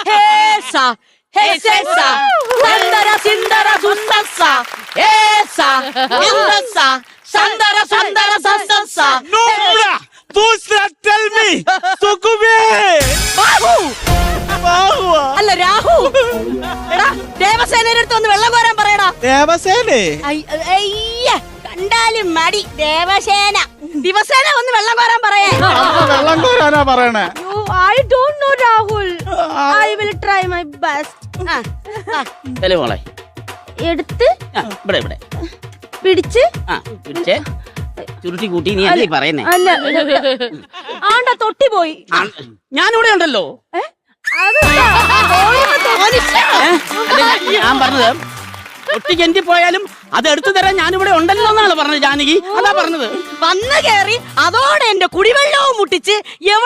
ഹേസ ഹേസ സന്ദര സിന്ദര സുന്ദസ ഹേസ ഇന്നസ സന്ദര സന്ദര സസസ Nobla! Dusra, tell me! Sukube! ബാഹു Bahua! അല്ല രാഹു. എടാ ദേവസേനയുടെ അടുത്ത് ഒന്ന് വെള്ളം കോരാൻ പറയടാ. ദേവസേനേ? അയ്യ കണ്ടാലും മടി. ദേവസേന ദിവസേന ഒന്ന് വെള്ളം കോരാൻ പറയേ. വെള്ളം കോരാനാ പറയണേ. I don't know Rahul. I will try my best. മോളെ എടുത്ത് ഇവിടെ ഇവിടെ പിടിച്ച് പിടിച്ചേ ചുരുട്ടി കൂട്ടി നീ അല്ലേ പറയുന്നേ? അല്ല ആണ്ടാ തൊട്ടി പോയി. ഞാനിവിടെ ഉണ്ടല്ലോ. ഞാൻ പറഞ്ഞത് ഒട്ടിക്ക് എന്തി പോയാലും അത് എടുത്തു തരാൻ ഞാനിവിടെ ഉണ്ടല്ലോ എന്നാണ് പറഞ്ഞത് ജാനകി. അതാ പറഞ്ഞത്. വന്നു കേറി അതോടെ എന്റെ കുടിവെള്ളവും മുട്ടിച്ച്